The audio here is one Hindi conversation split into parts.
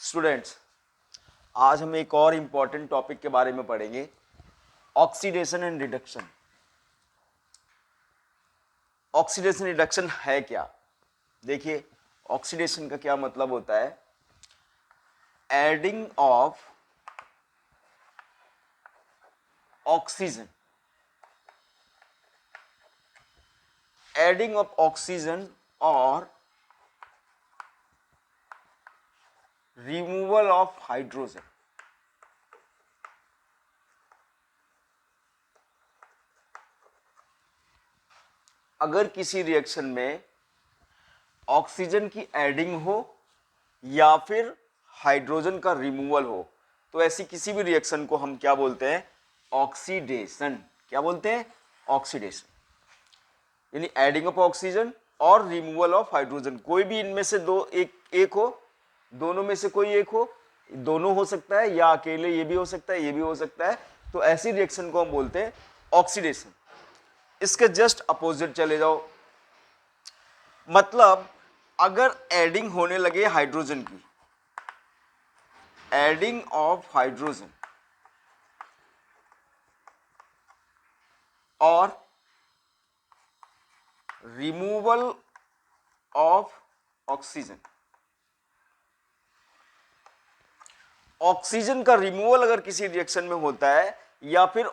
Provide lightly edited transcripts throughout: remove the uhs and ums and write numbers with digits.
स्टूडेंट्स, आज हम एक और इंपॉर्टेंट टॉपिक के बारे में पढ़ेंगे, oxidation and reduction. Oxidation reduction है क्या? देखिए, ऑक्सीडेशन का क्या मतलब होता है? Adding of oxygen, adding of oxygen और रिमूवल ऑफ हाइड्रोजन। अगर किसी रिएक्शन में ऑक्सीजन की एडिंग हो या फिर हाइड्रोजन का रिमूवल हो, तो ऐसी किसी भी रिएक्शन को हम क्या बोलते हैं? ऑक्सीडेशन। क्या बोलते हैं? ऑक्सीडेशन। यानी एडिंग ऑफ ऑक्सीजन और रिमूवल ऑफ हाइड्रोजन। कोई भी इनमें से एक हो, दोनों में से कोई एक हो, दोनों हो सकता है, या अकेले ये भी हो सकता है, ये भी हो सकता है। तो ऐसी रिएक्शन को हम बोलते हैं ऑक्सीडेशन। इसके जस्ट अपोजिट चले जाओ, मतलब अगर एडिंग होने लगे हाइड्रोजन की, एडिंग ऑफ हाइड्रोजन और रिमूवल ऑफ ऑक्सीजन, ऑक्सीजन का रिमूवल अगर किसी रिएक्शन में होता है या फिर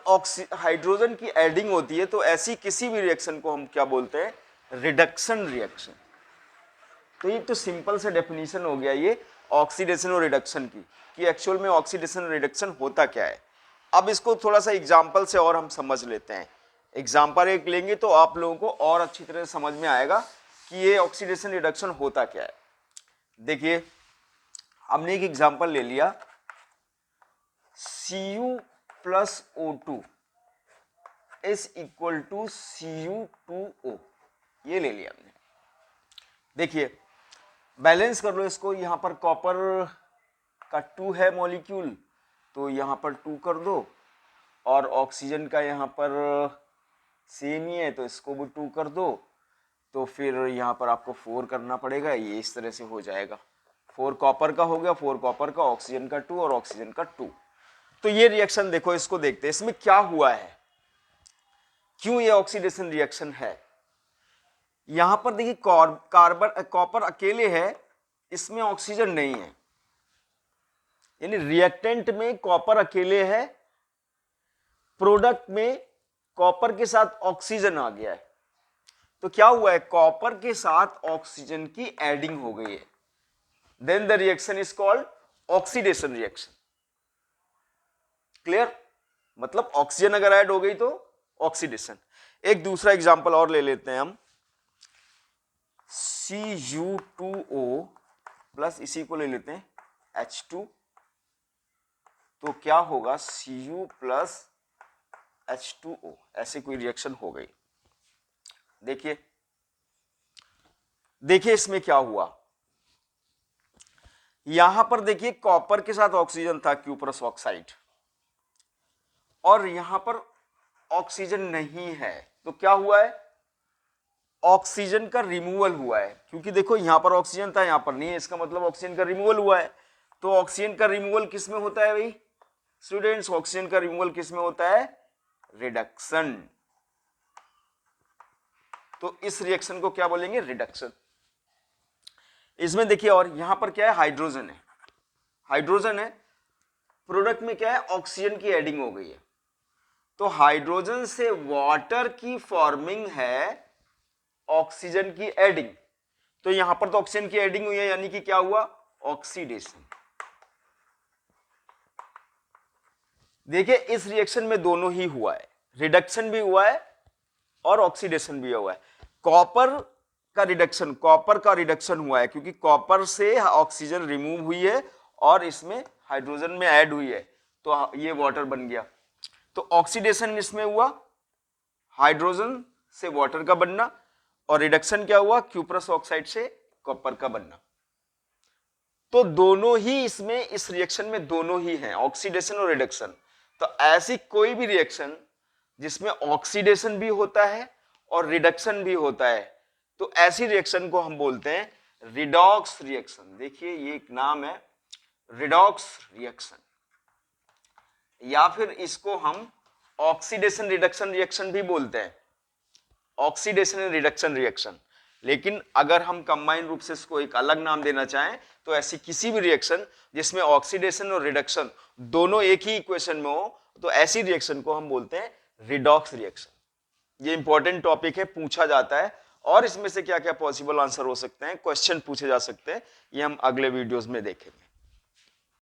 हाइड्रोजन की एडिंग होती है, तो ऐसी किसी भी रिएक्शन को हम क्या बोलते हैं? Reduction reaction. तो ये तो सिंपल सा डेफिनेशन हो गया ये ऑक्सीडेशन और रिडक्शन की, कि एक्चुअल में ऑक्सीडेशन और रिडक्शन होता क्या है। अब इसको थोड़ा सा एग्जांपल से और हम समझ लेते हैं। एग्जांपल एक लेंगे तो आप लोगों को और अच्छी तरह से समझ में आएगा कि ये ऑक्सीडेशन रिडक्शन होता क्या है। देखिए, हमने एक एग्जांपल ले लिया, Cu plus O2 is equal to Cu2O, ये ले लिया हमने। देखिए, बैलेंस कर लो इसको। यहां पर कॉपर का 2 है मॉलिक्यूल, तो यहां पर 2 कर दो, और ऑक्सीजन का यहां पर सेम ही है, तो इसको भी 2 कर दो। तो फिर यहां पर आपको 4 करना पड़ेगा, ये इस तरह से हो जाएगा। 4 कॉपर का हो गया, 4 कॉपर का, ऑक्सीजन का 2 और ऑक्सीजन का 2। तो ये रिएक्शन देखो, इसको देखते हैं इसमें क्या हुआ है, क्यों ये ऑक्सीडेशन रिएक्शन है। यहां पर देखिए, कॉपर अकेले है, इसमें ऑक्सीजन नहीं है, यानी रिएक्टेंट में कॉपर अकेले है, प्रोडक्ट में कॉपर के साथ ऑक्सीजन आ गया है। तो क्या हुआ है? कॉपर के साथ ऑक्सीजन की एडिंग हो गई है। Then the reaction is called oxidation reaction. Clear? मतलब ऑक्सीजन अगर ऐड हो गई तो ऑक्सीडेशन। एक दूसरा एग्जांपल और ले लेते हैं हम, Cu2O प्लस इसी को ले लेते हैं H2। तो क्या होगा? Cu प्लस H2O, ऐसे कोई रिएक्शन हो गई। देखिए देखिए इसमें क्या हुआ। यहां पर देखिए, कॉपर के साथ ऑक्सीजन था, क्यूप्रस ऑक्साइड, और यहां पर ऑक्सीजन नहीं है। तो क्या हुआ है? ऑक्सीजन का रिमूवल हुआ है, क्योंकि देखो यहां पर ऑक्सीजन था, यहां पर नहीं है, इसका मतलब ऑक्सीजन का रिमूवल हुआ है। तो ऑक्सीजन का रिमूवल किस में होता है भाई स्टूडेंट्स? ऑक्सीजन का रिमूवल किस में होता है? रिडक्शन। तो इस रिएक्शन को क्या बोलेंगे? रिडक्शन। इसमें देखिए, और यहां पर क्या है? हाइड्रोजन है, हाइड्रोजन है, प्रोडक्ट में क्या है? ऑक्सीजन की एडिंग हो गई है। तो हाइड्रोजन से वाटर की फॉर्मिंग है, ऑक्सीजन की एडिंग। तो यहां पर तो ऑक्सीजन की एडिंग हुई है, यानी कि क्या हुआ? ऑक्सीडेशन। देखिए, इस रिएक्शन में दोनों ही हुआ है, रिडक्शन भी हुआ है और ऑक्सीडेशन भी हुआ है। कॉपर का रिडक्शन हुआ है, क्योंकि कॉपर से ऑक्सीजन रिमूव हुई है और इसमें हाइड्रोजन में ऐड हुई है, तो ये वाटर बन गया। तो ऑक्सीडेशन इसमें हुआ, हाइड्रोजन से वाटर का बनना, और रिडक्शन क्या हुआ? क्यूप्रस ऑक्साइड से कॉपर का बनना। तो दोनों ही इसमें, इस रिएक्शन में दोनों ही हैं, ऑक्सीडेशन और रिडक्शन। तो ऐसी कोई भी रिएक्शन जिसमें ऑक्सीडेशन भी होता है और रिडक्शन भी होता है, तो ऐसी रिएक्शन को हम बोलते हैं रिडॉक्स रिएक्शन। देखिए, ये एक नाम है, रिडॉक्स रिएक्शन, या फिर इसको हम ऑक्सीडेशन रिडक्शन रिएक्शन भी बोलते हैं, ऑक्सीडेशन एंड रिडक्शन रिएक्शन। लेकिन अगर हम कंबाइंड रूप से इसको एक अलग नाम देना चाहें तो ऐसी किसी भी रिएक्शन जिसमें ऑक्सीडेशन और रिडक्शन दोनों एक ही इक्वेशन में हो, तो ऐसी रिएक्शन को हम बोलते हैं रिडॉक्स रिएक्शन। ये इंपॉर्टेंट टॉपिक है, पूछा जाता है, और इसमें से क्या क्या पॉसिबल आंसर हो सकते हैं, क्वेश्चन पूछे जा सकते हैं, ये हम अगले वीडियोस में देखेंगे।